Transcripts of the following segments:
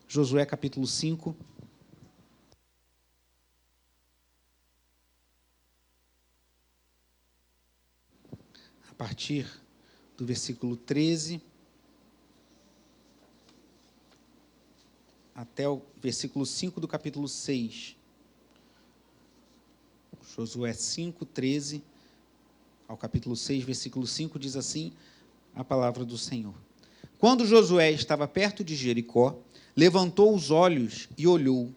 Josué capítulo 5. A partir do versículo 13 até o versículo 5 do capítulo 6. Josué 5, 13 ao capítulo 6, versículo 5, diz assim a palavra do Senhor. Quando Josué estava perto de Jericó, levantou os olhos e olhou,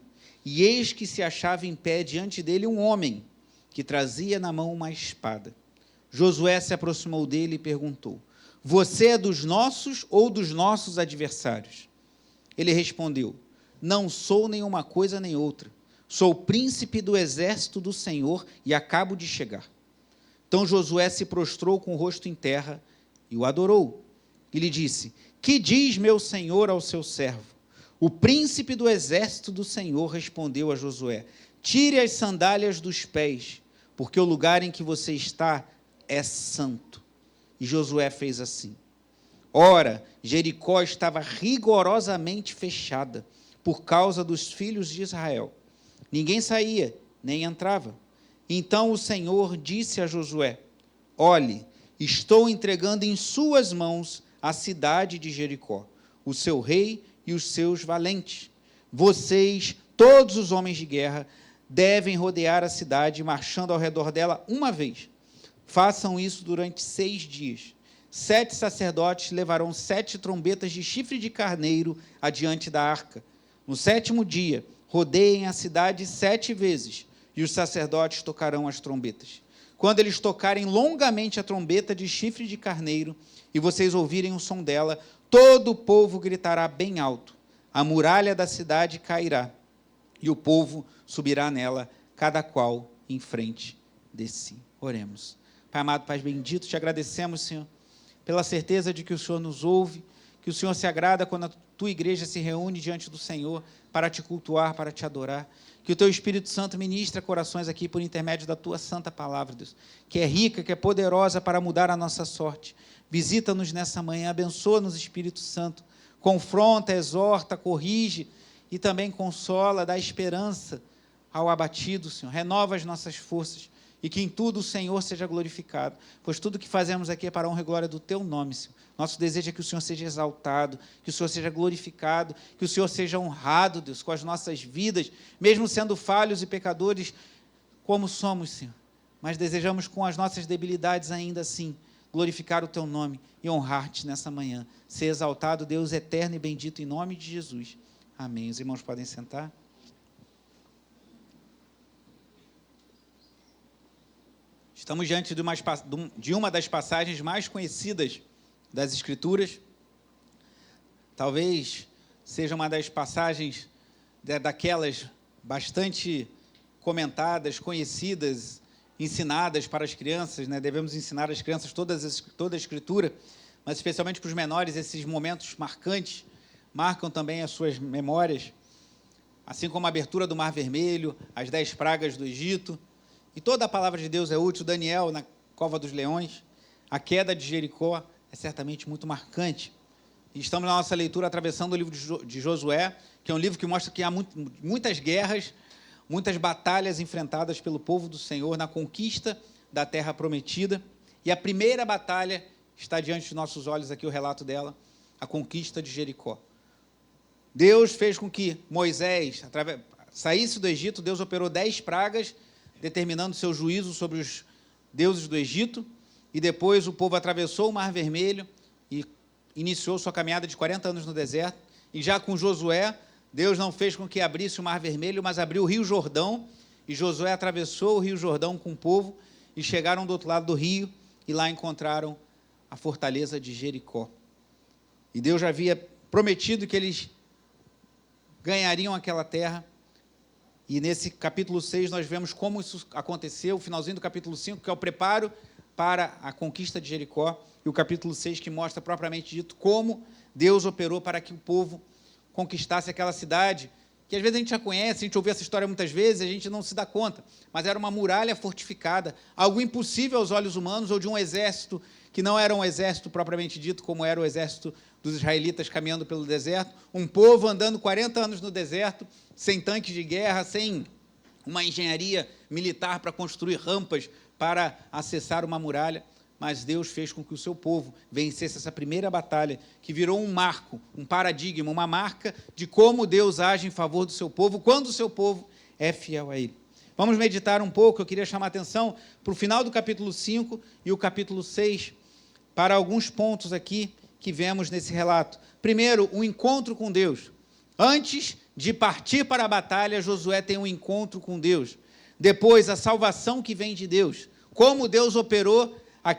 e eis que se achava em pé diante dele um homem, que trazia na mão uma espada. Josué se aproximou dele e perguntou: você é dos nossos ou dos nossos adversários? Ele respondeu: não sou nenhuma coisa nem outra. Sou príncipe do exército do Senhor e acabo de chegar. Então Josué se prostrou com o rosto em terra e o adorou. E lhe disse: que diz meu senhor ao seu servo? O príncipe do exército do Senhor respondeu a Josué: tire as sandálias dos pés, porque o lugar em que você está é santo. E Josué fez assim. Ora, Jericó estava rigorosamente fechada por causa dos filhos de Israel. Ninguém saía, nem entrava. Então o Senhor disse a Josué: olhe, estou entregando em suas mãos a cidade de Jericó, o seu rei e os seus valentes. Vocês, todos os homens de guerra, devem rodear a cidade, marchando ao redor dela uma vez. Façam isso durante 6 dias. 7 sacerdotes levarão 7 trombetas de chifre de carneiro adiante da arca. No 7º dia, rodeiem a cidade 7 vezes, e os sacerdotes tocarão as trombetas. Quando eles tocarem longamente a trombeta de chifre de carneiro, e vocês ouvirem o som dela, todo o povo gritará bem alto. A muralha da cidade cairá, e o povo subirá nela, cada qual em frente de si. Oremos. Pai amado, Pai bendito, te agradecemos, Senhor, pela certeza de que o Senhor nos ouve, que o Senhor se agrada quando a tua igreja se reúne diante do Senhor para te cultuar, para te adorar, que o teu Espírito Santo ministra corações aqui por intermédio da tua santa palavra, Deus, que é rica, que é poderosa para mudar a nossa sorte. Visita-nos nessa manhã, abençoa-nos, Espírito Santo, confronta, exorta, corrige e também consola, dá esperança ao abatido, Senhor, renova as nossas forças, e que em tudo o Senhor seja glorificado, pois tudo que fazemos aqui é para a honra e glória do teu nome, Senhor. Nosso desejo é que o Senhor seja exaltado, que o Senhor seja glorificado, que o Senhor seja honrado, Deus, com as nossas vidas, mesmo sendo falhos e pecadores como somos, Senhor. Mas desejamos com as nossas debilidades ainda assim, glorificar o teu nome e honrar-te nessa manhã. Ser exaltado, Deus eterno e bendito, em nome de Jesus. Amém. Os irmãos podem sentar. Estamos diante de uma das passagens mais conhecidas das Escrituras. Talvez seja uma das passagens daquelas bastante comentadas, conhecidas, ensinadas para as crianças, né? Devemos ensinar às crianças toda a Escritura, mas especialmente para os menores, esses momentos marcantes marcam também as suas memórias, assim como a abertura do Mar Vermelho, as 10 pragas do Egito. E toda a palavra de Deus é útil. Daniel na cova dos leões, a queda de Jericó é certamente muito marcante. E estamos na nossa leitura atravessando o livro de Josué, que é um livro que mostra que há muitas guerras, muitas batalhas enfrentadas pelo povo do Senhor na conquista da terra prometida. E a primeira batalha está diante de nossos olhos aqui, o relato dela, a conquista de Jericó. Deus fez com que Moisés saísse do Egito. Deus operou 10 pragas, determinando seu juízo sobre os deuses do Egito, e depois o povo atravessou o Mar Vermelho e iniciou sua caminhada de 40 anos no deserto. E já com Josué, Deus não fez com que abrisse o Mar Vermelho, mas abriu o Rio Jordão, e Josué atravessou o Rio Jordão com o povo, e chegaram do outro lado do rio, e lá encontraram a fortaleza de Jericó. E Deus já havia prometido que eles ganhariam aquela terra. E nesse capítulo 6 nós vemos como isso aconteceu, o finalzinho do capítulo 5, que é o preparo para a conquista de Jericó, e o capítulo 6 que mostra propriamente dito como Deus operou para que o povo conquistasse aquela cidade, que às vezes a gente já conhece, a gente ouviu essa história muitas vezes, a gente não se dá conta, mas era uma muralha fortificada, algo impossível aos olhos humanos ou de um exército que não era um exército propriamente dito, como era o exército dos israelitas caminhando pelo deserto, um povo andando 40 anos no deserto, sem tanques de guerra, sem uma engenharia militar para construir rampas para acessar uma muralha, mas Deus fez com que o seu povo vencesse essa primeira batalha, que virou um marco, um paradigma, uma marca de como Deus age em favor do seu povo, quando o seu povo é fiel a Ele. Vamos meditar um pouco. Eu queria chamar a atenção para o final do capítulo 5 e o capítulo 6, para alguns pontos aqui que vemos nesse relato. Primeiro, o encontro com Deus. Antes de partir para a batalha, Josué tem um encontro com Deus. Depois, a salvação que vem de Deus. Como Deus operou a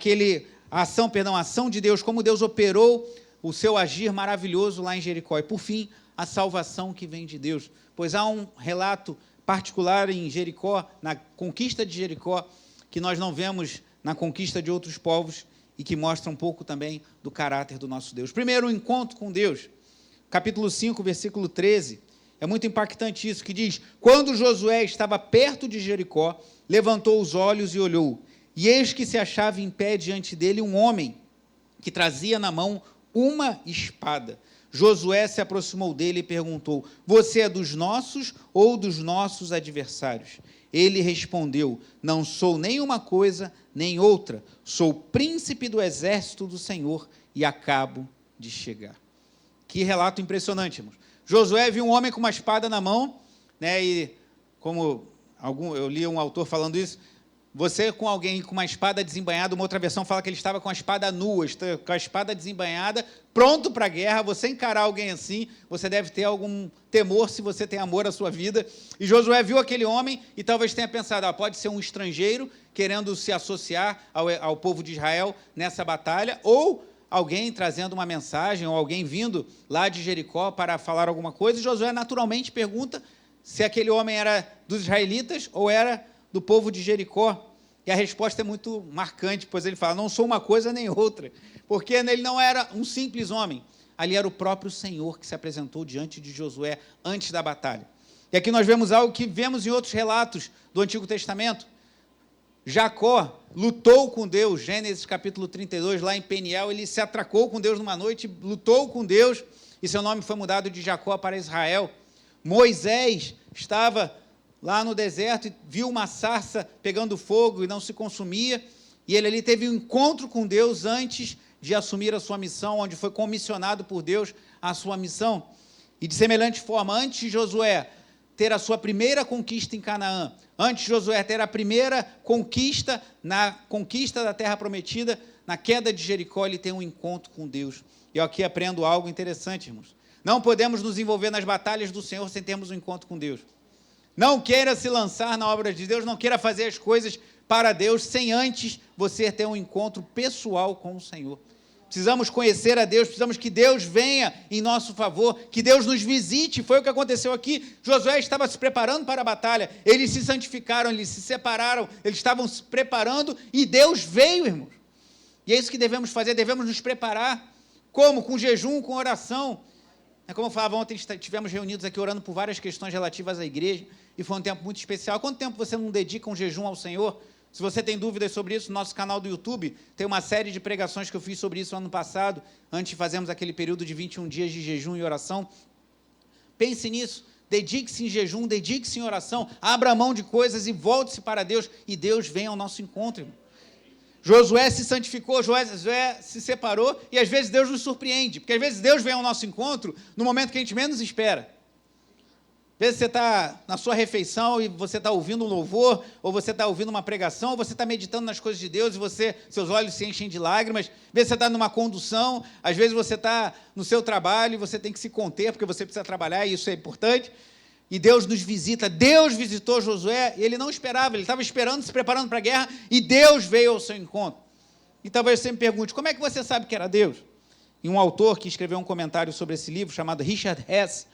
ação de Deus, como Deus operou o seu agir maravilhoso lá em Jericó. E, por fim, a salvação que vem de Deus. Pois há um relato particular em Jericó, na conquista de Jericó, que nós não vemos na conquista de outros povos e que mostra um pouco também do caráter do nosso Deus. Primeiro, o encontro com Deus. Capítulo 5, versículo 13. É muito impactante isso, que diz: quando Josué estava perto de Jericó, levantou os olhos e olhou, e eis que se achava em pé diante dele um homem que trazia na mão uma espada. Josué se aproximou dele e perguntou: você é dos nossos ou dos nossos adversários? Ele respondeu: não sou nem uma coisa nem outra, sou príncipe do exército do Senhor e acabo de chegar. Que relato impressionante, irmãos. Josué viu um homem com uma espada na mão, né, e como eu li um autor falando isso, você com alguém com uma espada desembainhada, uma outra versão fala que ele estava com a espada nua, com a espada desembainhada, pronto para a guerra. Você encarar alguém assim, você deve ter algum temor se você tem amor à sua vida. E Josué viu aquele homem e talvez tenha pensado, pode ser um estrangeiro querendo se associar ao povo de Israel nessa batalha, ou alguém trazendo uma mensagem, ou alguém vindo lá de Jericó para falar alguma coisa. E Josué naturalmente pergunta se aquele homem era dos israelitas ou era do povo de Jericó. E a resposta é muito marcante, pois ele fala: não sou uma coisa nem outra, porque ele não era um simples homem, ali era o próprio Senhor que se apresentou diante de Josué antes da batalha. E aqui nós vemos algo que vemos em outros relatos do Antigo Testamento. Jacó lutou com Deus, Gênesis capítulo 32, lá em Peniel, ele se atracou com Deus numa noite, lutou com Deus, e seu nome foi mudado de Jacó para Israel. Moisés estava lá no deserto e viu uma sarça pegando fogo e não se consumia, e ele ali teve um encontro com Deus antes de assumir a sua missão, onde foi comissionado por Deus a sua missão. E de semelhante forma, antes de Josué ter a sua primeira conquista em Canaã, antes de Josué ter a primeira conquista, na conquista da terra prometida, na queda de Jericó, ele tem um encontro com Deus. E eu aqui aprendo algo interessante, irmãos. Não podemos nos envolver nas batalhas do Senhor sem termos um encontro com Deus. Não queira se lançar na obra de Deus, não queira fazer as coisas para Deus sem antes você ter um encontro pessoal com o Senhor. Precisamos conhecer a Deus, precisamos que Deus venha em nosso favor, que Deus nos visite. Foi o que aconteceu aqui. Josué estava se preparando para a batalha, eles se santificaram, eles se separaram, eles estavam se preparando e Deus veio, irmãos. E é isso que devemos fazer, devemos nos preparar. Como? Com jejum, com oração. Como eu falava ontem, estivemos reunidos aqui orando por várias questões relativas à igreja, e foi um tempo muito especial. Quanto tempo você não dedica um jejum ao Senhor? Se você tem dúvidas sobre isso, no nosso canal do YouTube tem uma série de pregações que eu fiz sobre isso ano passado, antes de fazermos aquele período de 21 dias de jejum e oração. Pense nisso, dedique-se em jejum, dedique-se em oração, abra mão de coisas e volte-se para Deus, e Deus vem ao nosso encontro, irmão. Josué se santificou, Josué se separou, e às vezes Deus nos surpreende, porque às vezes Deus vem ao nosso encontro no momento que a gente menos espera. Às vezes você está na sua refeição e você está ouvindo um louvor, ou você está ouvindo uma pregação, ou você está meditando nas coisas de Deus e seus olhos se enchem de lágrimas. Às vezes você está numa condução, às vezes você está no seu trabalho e você tem que se conter porque você precisa trabalhar, e isso é importante. E Deus nos visita. Deus visitou Josué, e ele não esperava, ele estava esperando, se preparando para a guerra, e Deus veio ao seu encontro. E talvez você me pergunte, como é que você sabe que era Deus? E um autor que escreveu um comentário sobre esse livro, chamado Richard Hess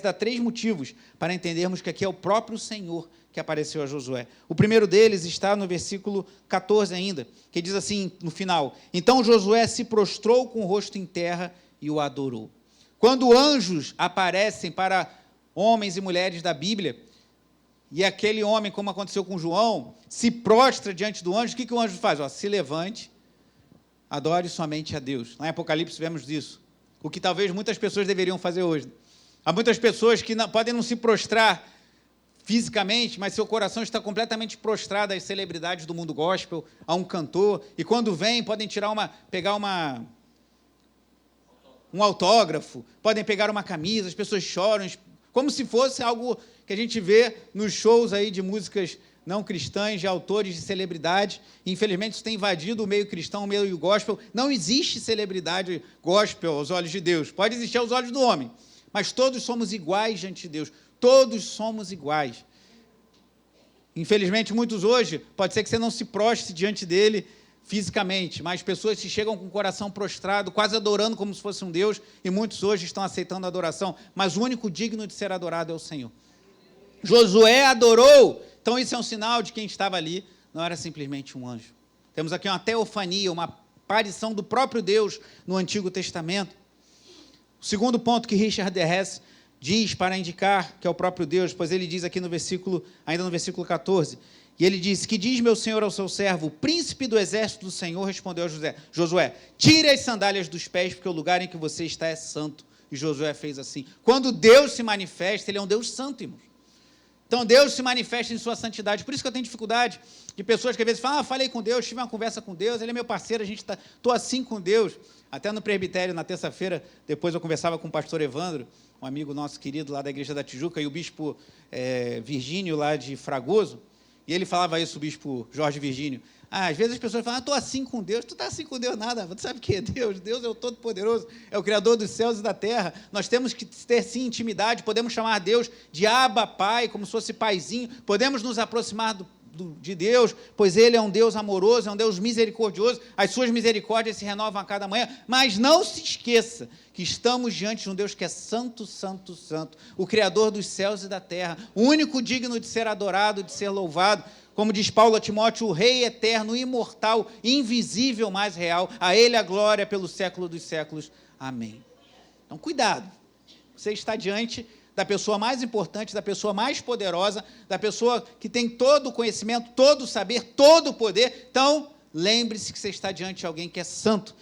dá 3 motivos para entendermos que aqui é o próprio Senhor que apareceu a Josué. O primeiro deles está no versículo 14 ainda, que diz assim, no final: então Josué se prostrou com o rosto em terra e o adorou. Quando anjos aparecem para homens e mulheres da Bíblia, e aquele homem, como aconteceu com João, se prostra diante do anjo, o que o anjo faz? Se levante, adore somente a Deus. Lá em Apocalipse vemos isso, o que talvez muitas pessoas deveriam fazer hoje. Há muitas pessoas que podem não se prostrar fisicamente, mas seu coração está completamente prostrado às celebridades do mundo gospel, a um cantor, e quando vem, podem pegar um autógrafo, podem pegar uma camisa, as pessoas choram, como se fosse algo que a gente vê nos shows aí de músicas não cristãs, de autores de celebridade. Infelizmente, isso tem invadido o meio cristão, o meio gospel. Não existe celebridade gospel aos olhos de Deus. Pode existir aos olhos do homem, mas todos somos iguais diante de Deus. Todos somos iguais. Infelizmente, muitos hoje, pode ser que você não se prostre diante dele fisicamente, mas pessoas se chegam com o coração prostrado, quase adorando como se fosse um Deus, e muitos hoje estão aceitando a adoração, mas o único digno de ser adorado é o Senhor. Josué adorou, então isso é um sinal de quem estava ali, não era simplesmente um anjo. Temos aqui uma teofania, uma aparição do próprio Deus no Antigo Testamento. O segundo ponto que Richard Hess diz para indicar que é o próprio Deus, pois ele diz aqui ainda no versículo 14, e ele diz: que diz meu Senhor ao seu servo, o príncipe do exército do Senhor, respondeu a Josué, tire as sandálias dos pés, porque o lugar em que você está é santo. E Josué fez assim. Quando Deus se manifesta, ele é um Deus santo, irmãos. Então, Deus se manifesta em sua santidade. Por isso que eu tenho dificuldade de pessoas que às vezes falam, falei com Deus, tive uma conversa com Deus, ele é meu parceiro, estou assim com Deus. Até no presbitério, na terça-feira, depois eu conversava com o pastor Evandro, um amigo nosso querido lá da Igreja da Tijuca, e o bispo Virgínio, lá de Fragoso, e ele falava isso, o bispo Jorge Virgínio. Às vezes as pessoas falam, estou assim com Deus. Tu está assim com Deus nada, tu sabe o que é Deus? Deus é o Todo-Poderoso, é o Criador dos céus e da terra. Nós temos que ter, sim, intimidade, podemos chamar Deus de Abba, Pai, como se fosse paizinho, podemos nos aproximar de Deus, pois Ele é um Deus amoroso, é um Deus misericordioso, as suas misericórdias se renovam a cada manhã, mas não se esqueça que estamos diante de um Deus que é santo, santo, santo, o Criador dos céus e da terra, o único digno de ser adorado, de ser louvado. Como diz Paulo a Timóteo, o Rei eterno, imortal, invisível, mas real, a Ele a glória pelo século dos séculos. Amém. Então, cuidado. Você está diante da pessoa mais importante, da pessoa mais poderosa, da pessoa que tem todo o conhecimento, todo o saber, todo o poder. Então, lembre-se que você está diante de alguém que é santo.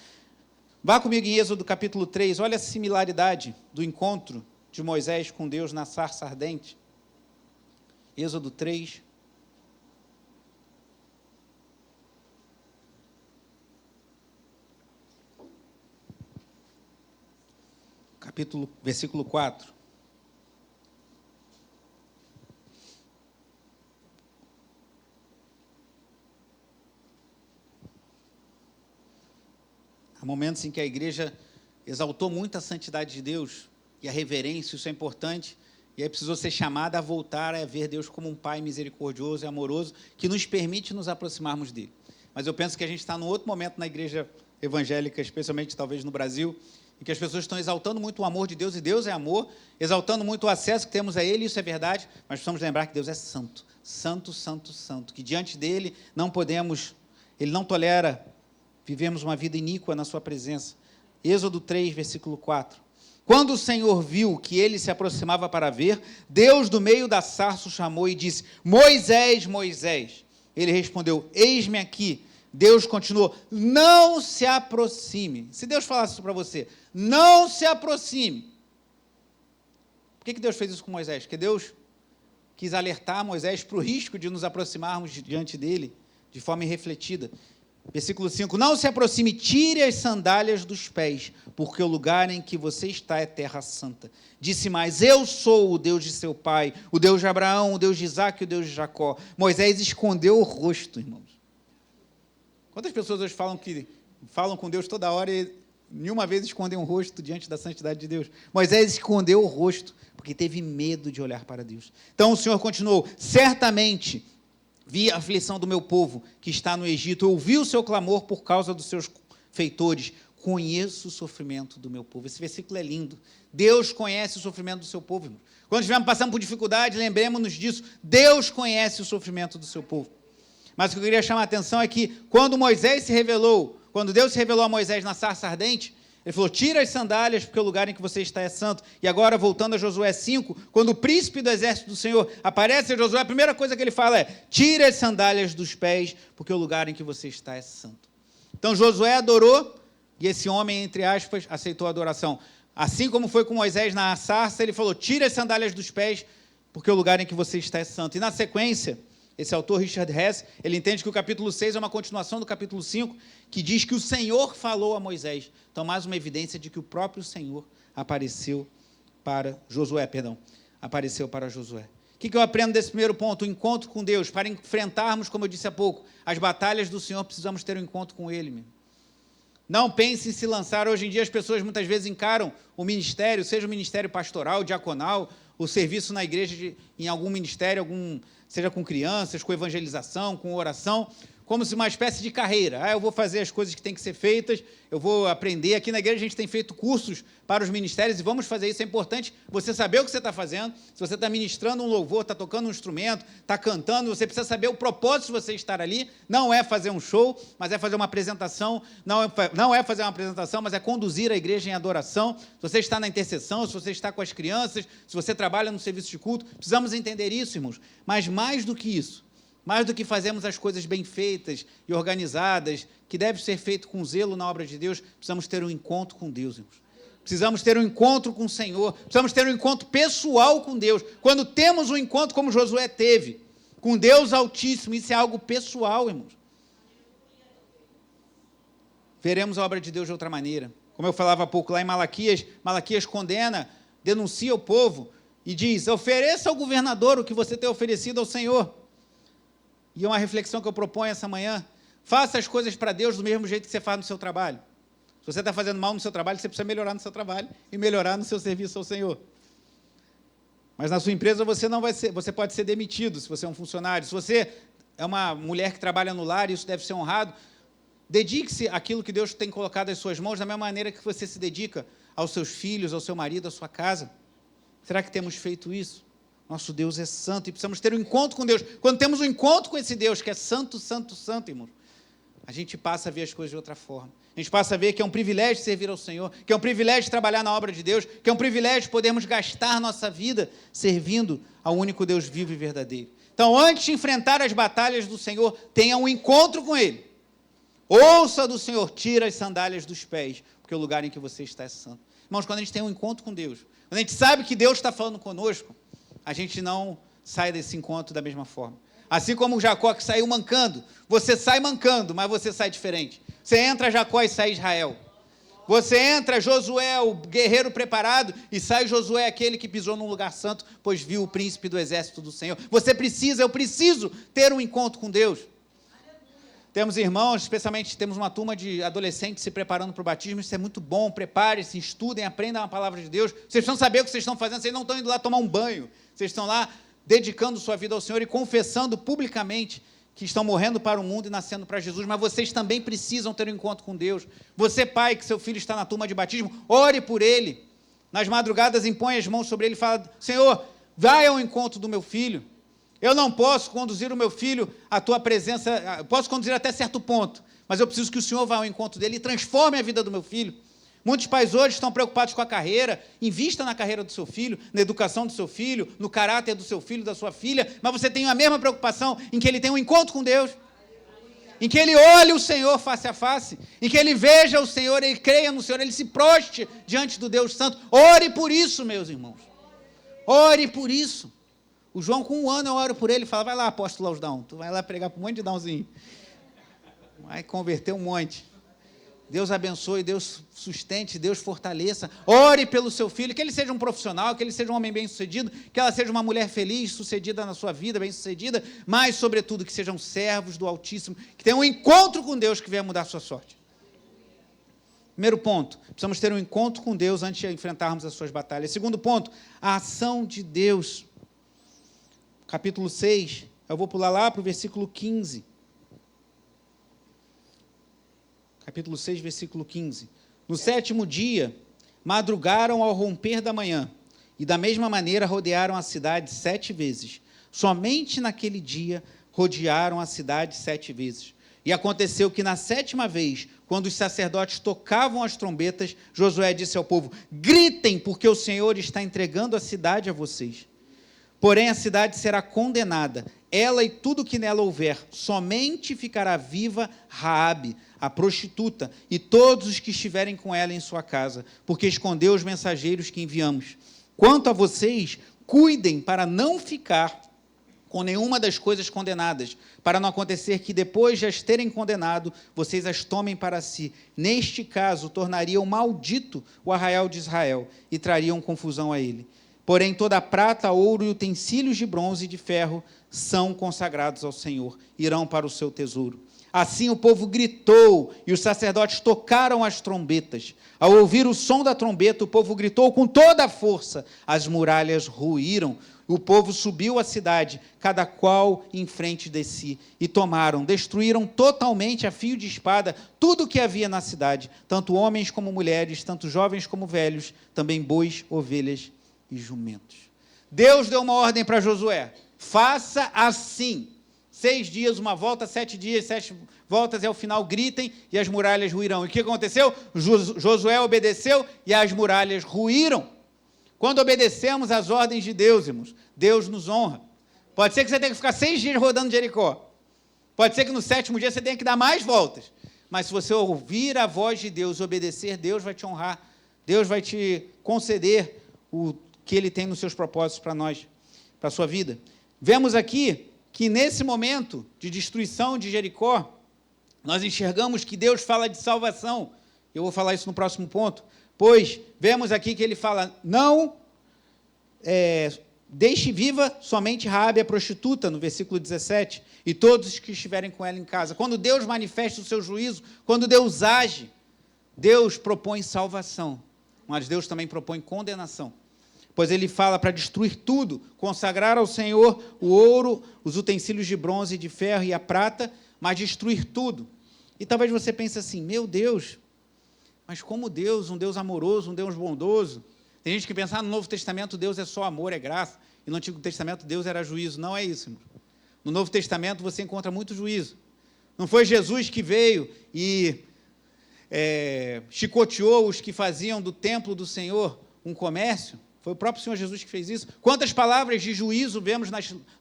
Vá comigo em Êxodo capítulo 3, olha a similaridade do encontro de Moisés com Deus na sarça ardente. Êxodo 3. Versículo 4. Há momentos em que a igreja exaltou muito a santidade de Deus e a reverência, isso é importante, e aí precisou ser chamada a voltar a ver Deus como um Pai misericordioso e amoroso, que nos permite nos aproximarmos dele. Mas eu penso que a gente está num outro momento na igreja evangélica, especialmente talvez no Brasil, em que as pessoas estão exaltando muito o amor de Deus, e Deus é amor, exaltando muito o acesso que temos a Ele, isso é verdade, mas precisamos lembrar que Deus é santo, santo, santo, santo, que diante dEle não podemos, Ele não tolera vivemos uma vida iníqua na sua presença. Êxodo 3, versículo 4. Quando o Senhor viu que ele se aproximava para ver, Deus do meio da sarça o chamou e disse, Moisés, Moisés. Ele respondeu, eis-me aqui. Deus continuou, não se aproxime. Se Deus falasse isso para você, não se aproxime. Por que Deus fez isso com Moisés? Porque Deus quis alertar Moisés para o risco de nos aproximarmos diante dele de forma irrefletida. Versículo 5, não se aproxime, tire as sandálias dos pés, porque o lugar em que você está é terra santa. Disse mais, eu sou o Deus de seu pai, o Deus de Abraão, o Deus de Isaque e o Deus de Jacó. Moisés escondeu o rosto, irmãos. Quantas pessoas hoje falam com Deus toda hora e nenhuma vez escondem o rosto diante da santidade de Deus? Moisés escondeu o rosto, porque teve medo de olhar para Deus. Então o Senhor continuou, certamente vi a aflição do meu povo que está no Egito, ouvi o seu clamor por causa dos seus feitores, conheço o sofrimento do meu povo. Esse versículo é lindo. Deus conhece o sofrimento do seu povo, irmão. Quando estivermos passando por dificuldade, lembremos-nos disso. Deus conhece o sofrimento do seu povo. Mas o que eu queria chamar a atenção é que quando Deus se revelou a Moisés na sarça ardente, ele falou, tira as sandálias, porque o lugar em que você está é santo. E agora, voltando a Josué 5, quando o príncipe do exército do Senhor aparece a Josué, a primeira coisa que ele fala é, tira as sandálias dos pés, porque o lugar em que você está é santo. Então Josué adorou, e esse homem, entre aspas, aceitou a adoração. Assim como foi com Moisés na sarça, ele falou, tira as sandálias dos pés, porque o lugar em que você está é santo. E na sequência, esse autor, Richard Hess, ele entende que o capítulo 6 é uma continuação do capítulo 5, que diz que o Senhor falou a Moisés. Então, mais uma evidência de que o próprio Senhor apareceu para Josué. O que eu aprendo desse primeiro ponto? O encontro com Deus. Para enfrentarmos, como eu disse há pouco, as batalhas do Senhor, precisamos ter um encontro com Ele mesmo. Não pense em se lançar. Hoje em dia, as pessoas muitas vezes encaram o ministério, seja o ministério pastoral, diaconal, o serviço na igreja, em algum ministério, seja com crianças, com evangelização, com oração, como se uma espécie de carreira. Eu vou fazer as coisas que têm que ser feitas, eu vou aprender. Aqui na igreja a gente tem feito cursos para os ministérios e vamos fazer isso. É importante você saber o que você está fazendo. Se você está ministrando um louvor, está tocando um instrumento, está cantando, você precisa saber o propósito de você estar ali. Não é fazer um show, mas é fazer uma apresentação. Não é fazer uma apresentação, mas é conduzir a igreja em adoração. Se você está na intercessão, se você está com as crianças, se você trabalha no serviço de culto, precisamos entender isso, irmãos. Mas mais do que isso, mais do que fazermos as coisas bem feitas e organizadas, que deve ser feito com zelo na obra de Deus, precisamos ter um encontro com Deus, irmãos. Precisamos ter um encontro com o Senhor, precisamos ter um encontro pessoal com Deus. Quando temos um encontro como Josué teve, com Deus Altíssimo, isso é algo pessoal, irmãos. Veremos a obra de Deus de outra maneira. Como eu falava há pouco, lá em Malaquias, Malaquias condena, denuncia o povo e diz, ofereça ao governador o que você tem oferecido ao Senhor. E uma reflexão que eu proponho essa manhã, faça as coisas para Deus do mesmo jeito que você faz no seu trabalho. Se você está fazendo mal no seu trabalho, você precisa melhorar no seu trabalho e melhorar no seu serviço ao Senhor. Mas na sua empresa você pode ser demitido se você é um funcionário. Se você é uma mulher que trabalha no lar, isso deve ser honrado, dedique-se àquilo que Deus tem colocado às suas mãos, da mesma maneira que você se dedica aos seus filhos, ao seu marido, à sua casa. Será que temos feito isso? Nosso Deus é santo e precisamos ter um encontro com Deus. Quando temos um encontro com esse Deus, que é santo, santo, santo, irmãos, a gente passa a ver as coisas de outra forma. A gente passa a ver que é um privilégio servir ao Senhor, que é um privilégio trabalhar na obra de Deus, que é um privilégio podermos gastar nossa vida servindo ao único Deus vivo e verdadeiro. Então, antes de enfrentar as batalhas do Senhor, tenha um encontro com Ele. Ouça do Senhor, tira as sandálias dos pés, porque o lugar em que você está é santo. Irmãos, quando a gente tem um encontro com Deus, quando a gente sabe que Deus está falando conosco, a gente não sai desse encontro da mesma forma. Assim como o Jacó que saiu mancando, você sai mancando, mas você sai diferente. Você entra Jacó e sai Israel. Você entra Josué, o guerreiro preparado, e sai Josué, aquele que pisou num lugar santo, pois viu o príncipe do exército do Senhor. Eu preciso ter um encontro com Deus. Temos irmãos, especialmente temos uma turma de adolescentes se preparando para o batismo, isso é muito bom, preparem-se, estudem, aprendam a palavra de Deus, vocês precisam saber o que vocês estão fazendo, vocês não estão indo lá tomar um banho, vocês estão lá dedicando sua vida ao Senhor e confessando publicamente que estão morrendo para o mundo e nascendo para Jesus, mas vocês também precisam ter um encontro com Deus. Você, pai, que seu filho está na turma de batismo, ore por ele, nas madrugadas impõe as mãos sobre ele e fala, Senhor, vai ao encontro do meu filho. Eu não posso conduzir o meu filho à tua presença, posso conduzir até certo ponto, mas eu preciso que o Senhor vá ao encontro dele e transforme a vida do meu filho. Muitos pais hoje estão preocupados com a carreira, invista na carreira do seu filho, na educação do seu filho, no caráter do seu filho, da sua filha, mas você tem a mesma preocupação em que ele tenha um encontro com Deus, em que ele olhe o Senhor face a face, em que ele veja o Senhor, ele creia no Senhor, ele se proste diante do Deus Santo. Ore por isso, meus irmãos. Ore por isso. O João, com 1 ano, eu oro por ele e falo, vai lá, apóstolo Lausdão, tu vai lá pregar para um monte de Dãozinho. Vai converter um monte. Deus abençoe, Deus sustente, Deus fortaleça. Ore pelo seu filho, que ele seja um profissional, que ele seja um homem bem-sucedido, que ela seja uma mulher feliz, sucedida na sua vida, bem-sucedida, mas, sobretudo, que sejam servos do Altíssimo, que tenham um encontro com Deus que venha mudar a sua sorte. Primeiro ponto, precisamos ter um encontro com Deus antes de enfrentarmos as suas batalhas. Segundo ponto, a ação de Deus. Capítulo 6, eu vou pular lá para o versículo 15. Capítulo 6, versículo 15. No 7º dia, madrugaram ao romper da manhã, e da mesma maneira rodearam a cidade 7 vezes. Somente naquele dia rodearam a cidade 7 vezes. E aconteceu que na 7ª vez, quando os sacerdotes tocavam as trombetas, Josué disse ao povo, gritem, porque o Senhor está entregando a cidade a vocês. Porém, a cidade será condenada, ela e tudo que nela houver. Somente ficará viva Raabe, a prostituta, e todos os que estiverem com ela em sua casa, porque escondeu os mensageiros que enviamos. Quanto a vocês, cuidem para não ficar com nenhuma das coisas condenadas, para não acontecer que, depois de as terem condenado, vocês as tomem para si. Neste caso, tornariam maldito o arraial de Israel e trariam confusão a ele. Porém, toda a prata, ouro e utensílios de bronze e de ferro são consagrados ao Senhor, irão para o seu tesouro. Assim o povo gritou, e os sacerdotes tocaram as trombetas. Ao ouvir o som da trombeta, o povo gritou com toda a força. As muralhas ruíram. O povo subiu à cidade, cada qual em frente de si, e tomaram, destruíram totalmente a fio de espada tudo o que havia na cidade, tanto homens como mulheres, tanto jovens como velhos, também bois, ovelhas e jumentos. Deus deu uma ordem para Josué: faça assim. 6 dias, uma volta, 7 dias, 7 voltas, e ao final gritem e as muralhas ruirão. E o que aconteceu? Josué obedeceu e as muralhas ruíram. Quando obedecemos às ordens de Deus, irmãos, Deus nos honra. Pode ser que você tenha que ficar 6 dias rodando Jericó. Pode ser que no 7º dia você tenha que dar mais voltas. Mas se você ouvir a voz de Deus e obedecer, Deus vai te honrar. Deus vai te conceder o que Ele tem nos seus propósitos para nós, para a sua vida. Vemos aqui que nesse momento de destruição de Jericó, nós enxergamos que Deus fala de salvação. Eu vou falar isso no próximo ponto. Pois vemos aqui que ele fala: não deixe viva somente Raabe, a prostituta, no versículo 17, e todos os que estiverem com ela em casa. Quando Deus manifesta o seu juízo, quando Deus age, Deus propõe salvação, mas Deus também propõe condenação. Pois ele fala para destruir tudo, consagrar ao Senhor o ouro, os utensílios de bronze e de ferro e a prata, mas destruir tudo. E talvez você pense assim: meu Deus, mas como Deus, um Deus amoroso, um Deus bondoso? Tem gente que pensa: no Novo Testamento Deus é só amor, é graça, e no Antigo Testamento Deus era juízo. Não é isso, irmão. No Novo Testamento você encontra muito juízo. Não foi Jesus que veio e chicoteou os que faziam do templo do Senhor um comércio? Foi o próprio Senhor Jesus que fez isso. Quantas palavras de juízo vemos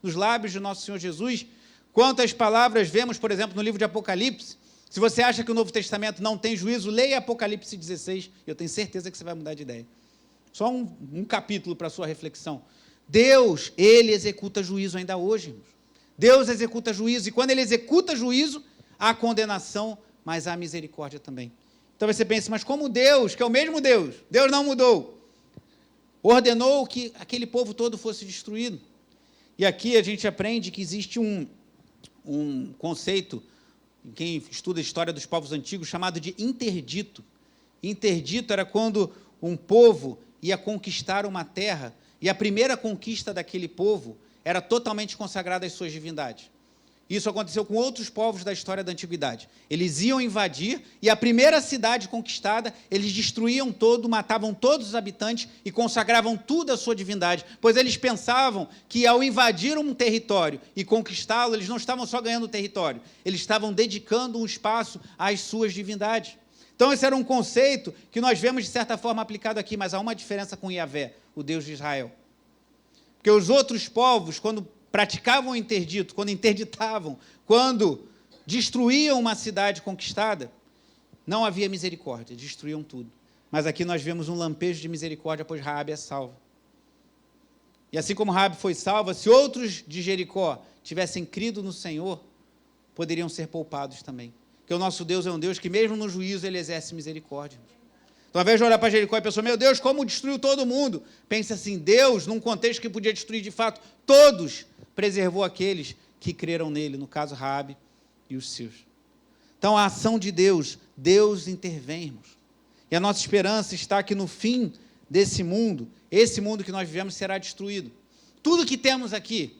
nos lábios de nosso Senhor Jesus? Quantas palavras vemos, por exemplo, no livro de Apocalipse? Se você acha que o Novo Testamento não tem juízo, leia Apocalipse 16, eu tenho certeza que você vai mudar de ideia. Só um capítulo para a sua reflexão. Deus, Ele executa juízo ainda hoje, irmãos. Deus executa juízo, e quando Ele executa juízo, há condenação, mas há misericórdia também. Então você pensa: mas como Deus, que é o mesmo Deus, Deus não mudou, ordenou que aquele povo todo fosse destruído? E aqui a gente aprende que existe um conceito, quem estuda a história dos povos antigos, chamado de interdito. Interdito era quando um povo ia conquistar uma terra, e a primeira conquista daquele povo era totalmente consagrada às suas divindades. Isso aconteceu com outros povos da história da antiguidade. Eles iam invadir, e a primeira cidade conquistada, eles destruíam todo, matavam todos os habitantes e consagravam tudo à sua divindade, pois eles pensavam que, ao invadir um território e conquistá-lo, eles não estavam só ganhando o território, eles estavam dedicando um espaço às suas divindades. Então, esse era um conceito que nós vemos, de certa forma, aplicado aqui, mas há uma diferença com Yahvé, o Deus de Israel. Porque os outros povos, quando praticavam o interdito, quando interditavam, quando destruíam uma cidade conquistada, não havia misericórdia, destruíam tudo. Mas aqui nós vemos um lampejo de misericórdia, pois Raabe é salva. E assim como Raabe foi salva, se outros de Jericó tivessem crido no Senhor, poderiam ser poupados também. Porque o nosso Deus é um Deus que, mesmo no juízo, Ele exerce misericórdia. Então, ao invés de olhar para Jericó e pensar: meu Deus, como destruiu todo mundo? Pense assim: Deus, num contexto que podia destruir de fato todos, preservou aqueles que creram nele, no caso Raabe e os seus. Então, a ação de Deus, Deus intervém, irmãos. E a nossa esperança está que no fim desse mundo, esse mundo que nós vivemos será destruído. Tudo que temos aqui,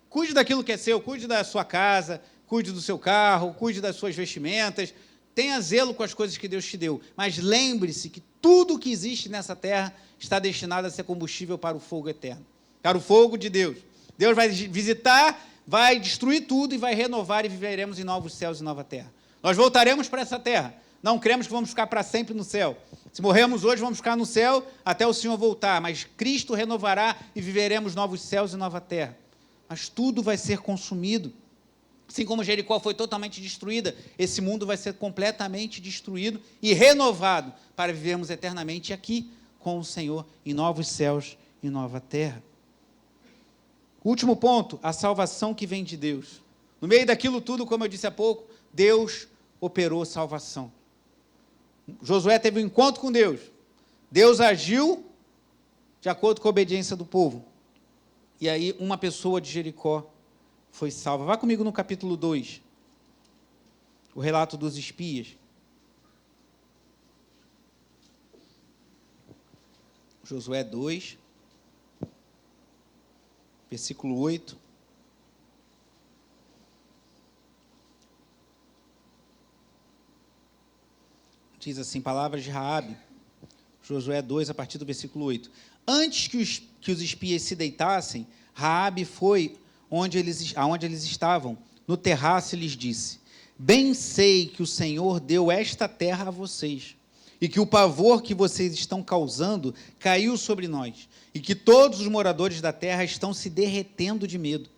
cuide daquilo que é seu, cuide da sua casa, cuide do seu carro, cuide das suas vestimentas, tenha zelo com as coisas que Deus te deu, mas lembre-se que tudo que existe nessa terra está destinado a ser combustível para o fogo eterno, para o fogo de Deus. Deus vai visitar, vai destruir tudo e vai renovar, e viveremos em novos céus e nova terra. Nós voltaremos para essa terra. Não cremos que vamos ficar para sempre no céu, Se morrermos hoje, vamos ficar no céu até o Senhor voltar, mas Cristo renovará e viveremos novos céus e nova terra. Mas tudo vai ser consumido. Assim como Jericó foi totalmente destruída, esse mundo vai ser completamente destruído e renovado para vivermos eternamente aqui com o Senhor em novos céus e nova terra. Último ponto, a salvação que vem de Deus. No meio daquilo tudo, como eu disse há pouco, Deus operou salvação. Josué teve um encontro com Deus. Deus agiu de acordo com a obediência do povo. E aí uma pessoa de Jericó foi salva. Vá comigo no capítulo 2. O relato dos espias. Josué 2, versículo 8. Diz assim, palavras de Raabe, Josué 2, a partir do versículo 8. Antes que os espias se deitassem, Raabe foi aonde eles estavam, no terraço, e lhes disse: bem sei que o Senhor deu esta terra a vocês, e que o pavor que vocês estão causando caiu sobre nós, e que todos os moradores da terra estão se derretendo de medo.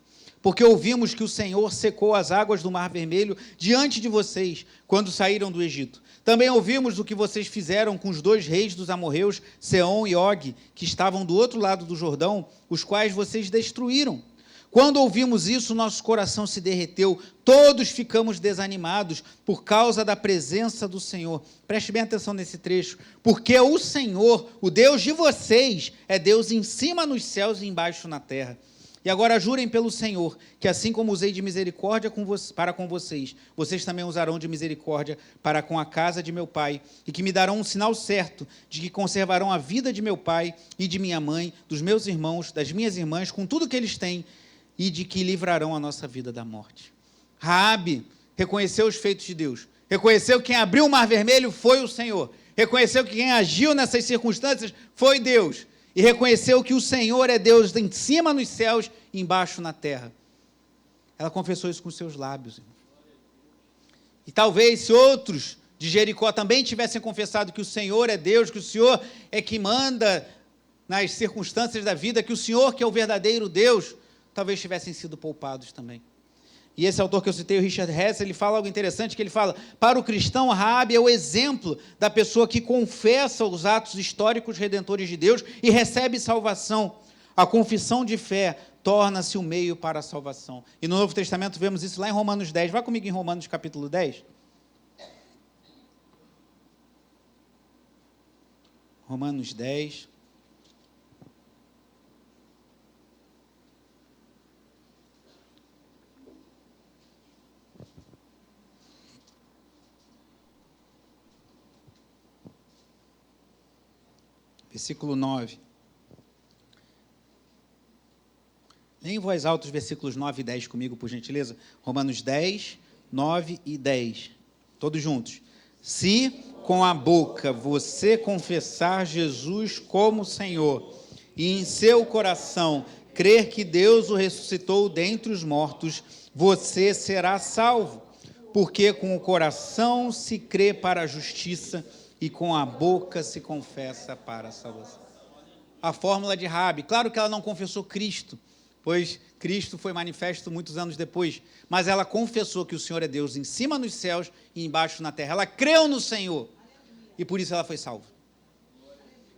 Porque ouvimos que o Senhor secou as águas do Mar Vermelho diante de vocês, quando saíram do Egito. Também ouvimos o que vocês fizeram com os 2 reis dos amorreus, Seom e Og, que estavam do outro lado do Jordão, os quais vocês destruíram. Quando ouvimos isso, nosso coração se derreteu, todos ficamos desanimados por causa da presença do Senhor. Preste bem atenção nesse trecho, porque o Senhor, o Deus de vocês, é Deus em cima nos céus e embaixo na terra. E agora jurem pelo Senhor, que assim como usei de misericórdia para com vocês, vocês também usarão de misericórdia para com a casa de meu pai, e que me darão um sinal certo de que conservarão a vida de meu pai e de minha mãe, dos meus irmãos, das minhas irmãs, com tudo que eles têm, e de que livrarão a nossa vida da morte. Raabe reconheceu os feitos de Deus, reconheceu que quem abriu o Mar Vermelho foi o Senhor, reconheceu que quem agiu nessas circunstâncias foi Deus, e reconheceu que o Senhor é Deus em cima nos céus e embaixo na terra. Ela confessou isso com os seus lábios. E talvez se outros de Jericó também tivessem confessado que o Senhor é Deus, que o Senhor é que manda nas circunstâncias da vida, que o Senhor que é o verdadeiro Deus, talvez tivessem sido poupados também. E esse autor que eu citei, o Richard Hess, ele fala algo interessante, que ele fala, para o cristão, Raabe é o exemplo da pessoa que confessa os atos históricos redentores de Deus e recebe salvação. A confissão de fé torna-se o meio para a salvação. E no Novo Testamento vemos isso lá em Romanos 10. Vá comigo em Romanos capítulo 10. Romanos 10. Versículo 9. Leia em voz alta os versículos 9 e 10 comigo, por gentileza. Romanos 10, 9 e 10. Todos juntos. Se com a boca você confessar Jesus como Senhor, e em seu coração crer que Deus o ressuscitou dentre os mortos, você será salvo. Porque com o coração se crê para a justiça, e com a boca se confessa para a salvação. A fórmula de Raabe, claro que ela não confessou Cristo, pois Cristo foi manifesto muitos anos depois, mas ela confessou que o Senhor é Deus em cima nos céus e embaixo na terra. Ela creu no Senhor, e por isso ela foi salva.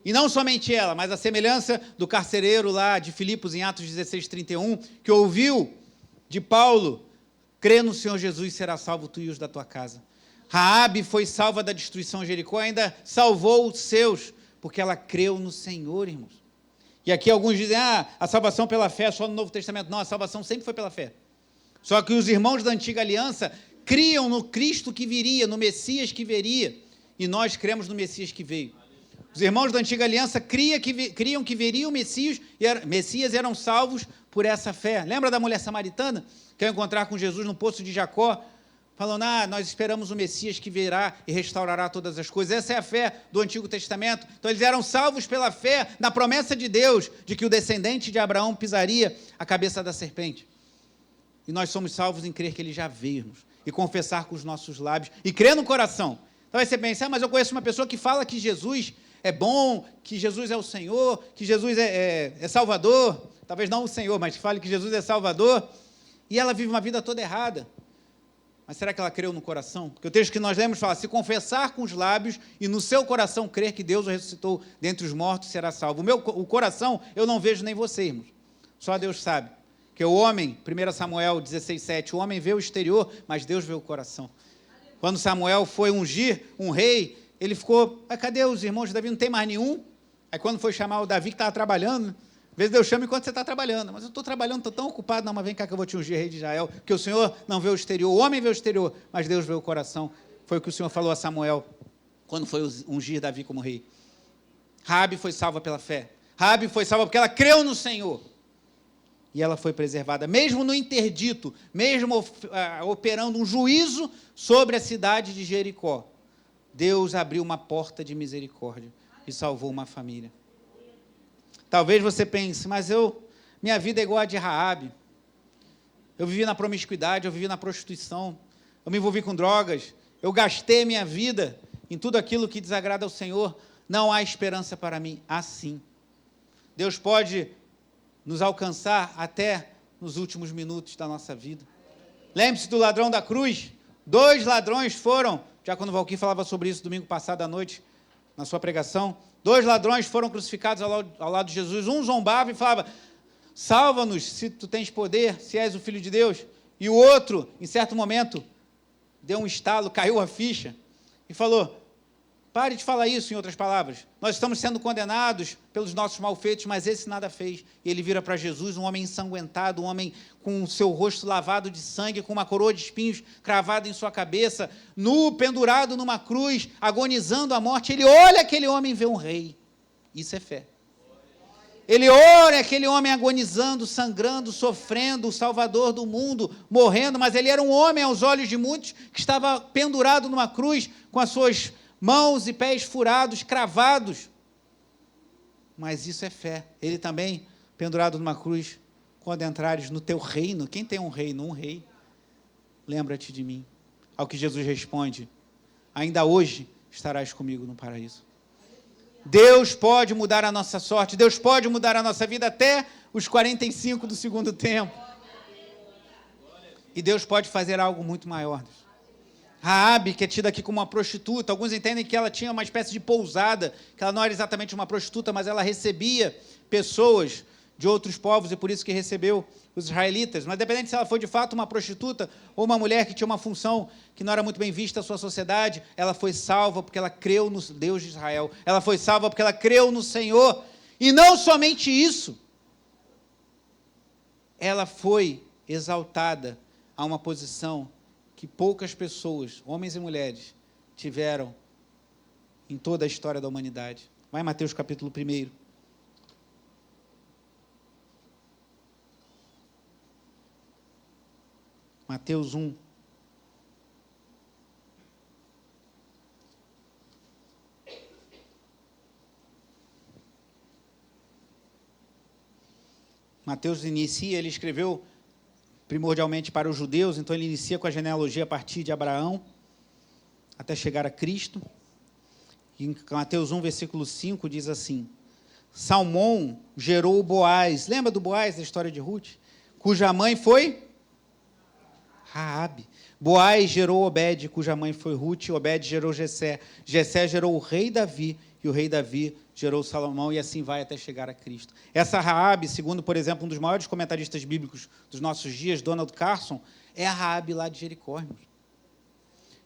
E não somente ela, mas a semelhança do carcereiro lá de Filipos, em Atos 16, 31, que ouviu de Paulo, crê no Senhor Jesus e será salvo tu e os da tua casa. Raabe foi salva da destruição de Jericó, ainda salvou os seus, porque ela creu no Senhor, irmãos. E aqui alguns dizem, a salvação pela fé é só no Novo Testamento. Não, a salvação sempre foi pela fé. Só que os irmãos da antiga aliança criam no Cristo que viria, no Messias que viria, e nós cremos no Messias que veio. Os irmãos da antiga aliança criam que viria o Messias e eram salvos por essa fé. Lembra da mulher samaritana que ao encontrar com Jesus no poço de Jacó, falando, nós esperamos o Messias que virá e restaurará todas as coisas. Essa é a fé do Antigo Testamento. Então, eles eram salvos pela fé na promessa de Deus, de que o descendente de Abraão pisaria a cabeça da serpente. E nós somos salvos em crer que ele já veio, irmãos, e confessar com os nossos lábios, e crer no coração Talvez você pense, mas eu conheço uma pessoa que fala que Jesus é bom, que Jesus é o Senhor, que Jesus é Salvador. Talvez não o Senhor, mas fale que Jesus é Salvador. E ela vive uma vida toda errada. Mas será que ela creu no coração? Porque o texto que nós lemos fala, se confessar com os lábios e no seu coração crer que Deus o ressuscitou dentre os mortos, será salvo. O coração eu não vejo nem você, irmãos. Só Deus sabe. Porque o homem, 1 Samuel 16:7, o homem vê o exterior, mas Deus vê o coração. Quando Samuel foi ungir um rei, ele ficou, cadê os irmãos de Davi? Não tem mais nenhum? Aí quando foi chamar o Davi que estava trabalhando, às vezes Deus chama enquanto você está trabalhando. Mas eu estou trabalhando, estou tão ocupado. Não, mas vem cá que eu vou te ungir, rei de Israel. Porque o Senhor não vê o exterior, o homem vê o exterior, mas Deus vê o coração. Foi o que o Senhor falou a Samuel, quando foi ungir Davi como rei. Raabe foi salva pela fé. Raabe foi salva porque ela creu no Senhor. E ela foi preservada, mesmo no interdito, mesmo operando um juízo sobre a cidade de Jericó. Deus abriu uma porta de misericórdia e salvou uma família. Talvez você pense, mas minha vida é igual a de Raabe. Eu vivi na promiscuidade, eu vivi na prostituição, eu me envolvi com drogas, eu gastei minha vida em tudo aquilo que desagrada ao Senhor. Não há esperança para mim. Assim, Deus pode nos alcançar até nos últimos minutos da nossa vida. Lembre-se do ladrão da cruz. 2 ladrões foram, já quando o Valquir falava sobre isso domingo passado à noite, na sua pregação, 2 ladrões foram crucificados ao lado de Jesus. Um zombava e falava, salva-nos se tu tens poder, se és o Filho de Deus. E o outro, em certo momento, deu um estalo, caiu a ficha e falou, pare de falar isso, em outras palavras. Nós estamos sendo condenados pelos nossos malfeitos, mas esse nada fez. E ele vira para Jesus, um homem ensanguentado, um homem com o seu rosto lavado de sangue, com uma coroa de espinhos cravada em sua cabeça, nu, pendurado numa cruz, agonizando a morte. Ele olha aquele homem e vê um rei. Isso é fé. Ele olha aquele homem agonizando, sangrando, sofrendo, o Salvador do mundo, morrendo, mas ele era um homem aos olhos de muitos, que estava pendurado numa cruz, com as suas mãos e pés furados, cravados. Mas isso é fé. Ele também, pendurado numa cruz, quando entrares no teu reino. Quem tem um reino? Um rei. Lembra-te de mim. Ao que Jesus responde, ainda hoje estarás comigo no paraíso. Deus pode mudar a nossa sorte, Deus pode mudar a nossa vida até os 45 do segundo tempo. E Deus pode fazer algo muito maior. Raabe, que é tida aqui como uma prostituta, alguns entendem que ela tinha uma espécie de pousada, que ela não era exatamente uma prostituta, mas ela recebia pessoas de outros povos, e por isso que recebeu os israelitas. Mas independente se ela foi de fato uma prostituta, ou uma mulher que tinha uma função que não era muito bem vista na sua sociedade, ela foi salva porque ela creu no Deus de Israel, ela foi salva porque ela creu no Senhor, e não somente isso, ela foi exaltada a uma posição que poucas pessoas, homens e mulheres, tiveram em toda a história da humanidade. Vai em Mateus capítulo 1. Mateus 1. Mateus inicia, ele escreveu primordialmente para os judeus, então ele inicia com a genealogia a partir de Abraão, até chegar a Cristo. E em Mateus 1, versículo 5, diz assim, Salmão gerou Boaz. Lembra do Boaz, da história de Ruth? Cuja mãe foi Raabe. Boaz gerou Obed, cuja mãe foi Ruth. Obed gerou Jessé. Jessé gerou o rei Davi, e o rei Davi gerou Salomão, e assim vai até chegar a Cristo. Essa Raabe, segundo, por exemplo, um dos maiores comentaristas bíblicos dos nossos dias, Donald Carson, é a Raabe lá de Jericó, irmãos.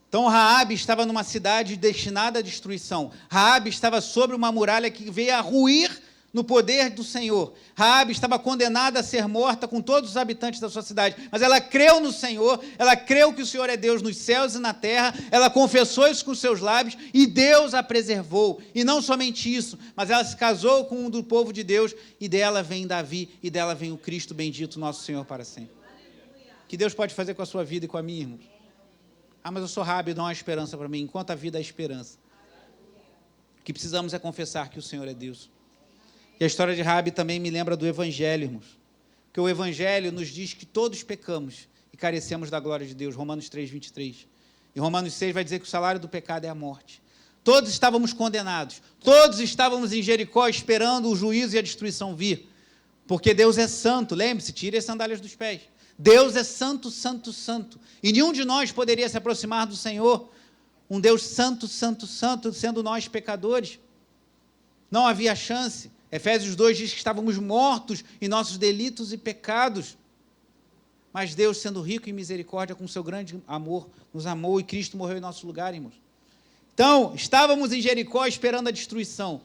Então, Raabe estava numa cidade destinada à destruição. Raabe estava sobre uma muralha que veio a ruir no poder do Senhor. Raabe estava condenada a ser morta com todos os habitantes da sua cidade, mas ela creu no Senhor, ela creu que o Senhor é Deus nos céus e na terra, ela confessou isso com seus lábios e Deus a preservou. E não somente isso, mas ela se casou com um do povo de Deus, e dela vem Davi, e dela vem o Cristo bendito, nosso Senhor, para sempre. Que Deus pode fazer com a sua vida e com a minha, irmãos? Mas eu sou Raabe, não há esperança para mim. Enquanto a vida há esperança. O que precisamos é confessar que o Senhor é Deus. E a história de Raabe também me lembra do Evangelho, irmãos. Porque o Evangelho nos diz que todos pecamos e carecemos da glória de Deus. Romanos 3, 23. E Romanos 6 vai dizer que o salário do pecado é a morte. Todos estávamos condenados. Todos estávamos em Jericó esperando o juízo e a destruição vir. Porque Deus é santo. Lembre-se, tire as sandálias dos pés. Deus é santo, santo, santo. E nenhum de nós poderia se aproximar do Senhor. Um Deus santo, santo, santo, sendo nós pecadores. Não havia chance. Efésios 2 diz que estávamos mortos em nossos delitos e pecados. Mas Deus, sendo rico em misericórdia, com seu grande amor, nos amou e Cristo morreu em nosso lugar, irmãos. Então, estávamos em Jericó esperando a destruição.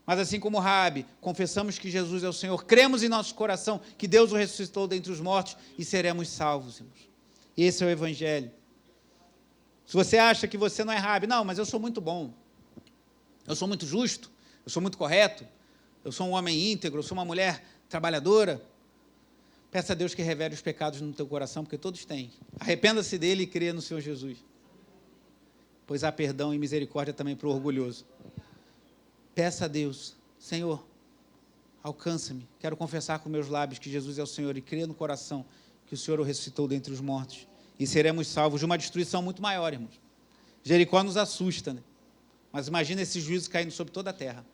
Mas assim como Raabe, confessamos que Jesus é o Senhor, cremos em nosso coração que Deus o ressuscitou dentre os mortos e seremos salvos, irmãos. Esse é o Evangelho. Se você acha que você não é Raabe, não, mas eu sou muito bom, eu sou muito justo, eu sou muito correto, eu sou um homem íntegro, eu sou uma mulher trabalhadora, peça a Deus que revele os pecados no teu coração, porque todos têm. Arrependa-se dele e creia no Senhor Jesus. Pois há perdão e misericórdia também para o orgulhoso. Peça a Deus, Senhor, alcança-me. Quero confessar com meus lábios que Jesus é o Senhor e crer no coração que o Senhor o ressuscitou dentre os mortos. E seremos salvos de uma destruição muito maior, irmãos. Jericó nos assusta, né? Mas imagina esse juízo caindo sobre toda a terra.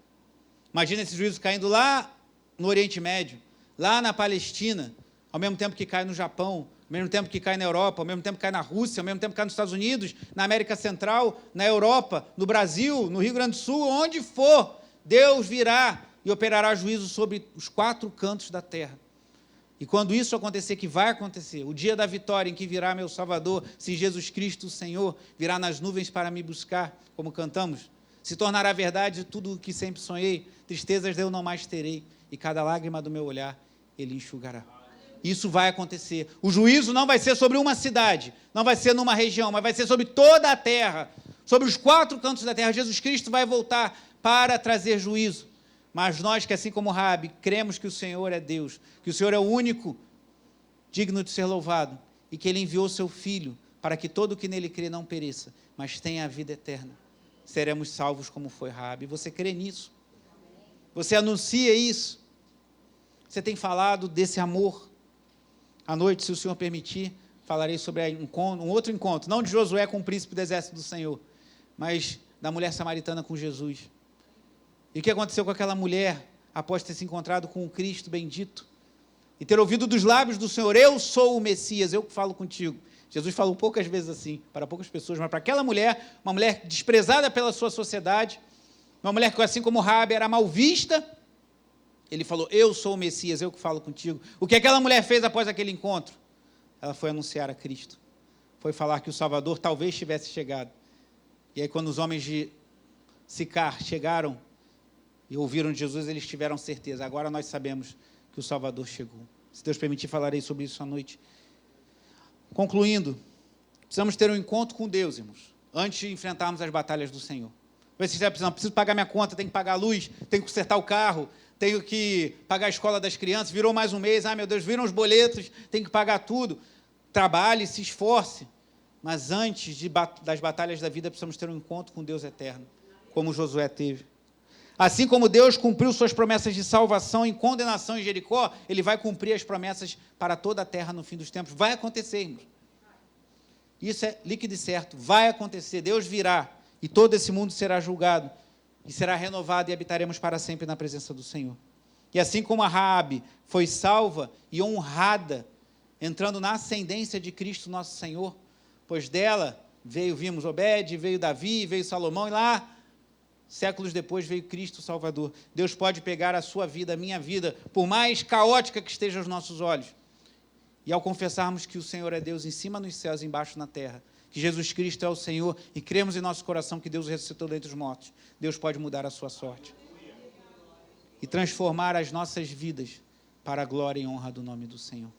Imagina esse juízo caindo lá no Oriente Médio, lá na Palestina, ao mesmo tempo que cai no Japão, ao mesmo tempo que cai na Europa, ao mesmo tempo que cai na Rússia, ao mesmo tempo que cai nos Estados Unidos, na América Central, na Europa, no Brasil, no Rio Grande do Sul, onde for, Deus virá e operará juízo sobre os 4 cantos da terra. E quando isso acontecer, que vai acontecer, o dia da vitória em que virá meu Salvador, se Jesus Cristo, o Senhor, virá nas nuvens para me buscar, como cantamos, se tornará verdade tudo o que sempre sonhei, tristezas eu não mais terei, e cada lágrima do meu olhar Ele enxugará. Isso vai acontecer. O juízo não vai ser sobre uma cidade, não vai ser numa região, mas vai ser sobre toda a terra, sobre os 4 cantos da terra. Jesus Cristo vai voltar para trazer juízo. Mas nós que, assim como Raabe, cremos que o Senhor é Deus, que o Senhor é o único digno de ser louvado e que Ele enviou o seu Filho para que todo o que nele crê não pereça, mas tenha a vida eterna. Seremos salvos como foi Raabe. Você crê nisso? Você anuncia isso? Você tem falado desse amor? À noite, se o Senhor permitir, falarei sobre um outro encontro, não de Josué com o príncipe do exército do Senhor, mas da mulher samaritana com Jesus. E o que aconteceu com aquela mulher, após ter se encontrado com o Cristo bendito, e ter ouvido dos lábios do Senhor, eu sou o Messias, eu que falo contigo. Jesus falou poucas vezes assim, para poucas pessoas, mas para aquela mulher, uma mulher desprezada pela sua sociedade, uma mulher que, assim como Raabe, era mal vista, Ele falou, eu sou o Messias, eu que falo contigo. O que aquela mulher fez após aquele encontro? Ela foi anunciar a Cristo. Foi falar que o Salvador talvez tivesse chegado. E aí, quando os homens de Sicar chegaram e ouviram de Jesus, eles tiveram certeza. Agora nós sabemos que o Salvador chegou. Se Deus permitir, falarei sobre isso à noite. Concluindo, precisamos ter um encontro com Deus, irmãos, antes de enfrentarmos as batalhas do Senhor. Você está precisando, preciso pagar minha conta, tenho que pagar a luz, tenho que consertar o carro, tenho que pagar a escola das crianças, virou mais um mês, meu Deus, viram os boletos, tenho que pagar tudo. Trabalhe, se esforce, mas antes das batalhas da vida, precisamos ter um encontro com Deus eterno, como Josué teve. Assim como Deus cumpriu suas promessas de salvação e condenação em Jericó, Ele vai cumprir as promessas para toda a terra no fim dos tempos. Vai acontecer, irmãos. Isso é líquido e certo, vai acontecer, Deus virá, e todo esse mundo será julgado, e será renovado, e habitaremos para sempre na presença do Senhor. E assim como a Raabe foi salva e honrada, entrando na ascendência de Cristo nosso Senhor, pois dela vimos Obed, veio Davi, veio Salomão, e lá, séculos depois, veio Cristo Salvador. Deus pode pegar a sua vida, a minha vida, por mais caótica que esteja aos nossos olhos, e ao confessarmos que o Senhor é Deus em cima nos céus e embaixo na terra, que Jesus Cristo é o Senhor, e cremos em nosso coração que Deus ressuscitou dentre os mortos, Deus pode mudar a sua sorte e transformar as nossas vidas para a glória e honra do nome do Senhor.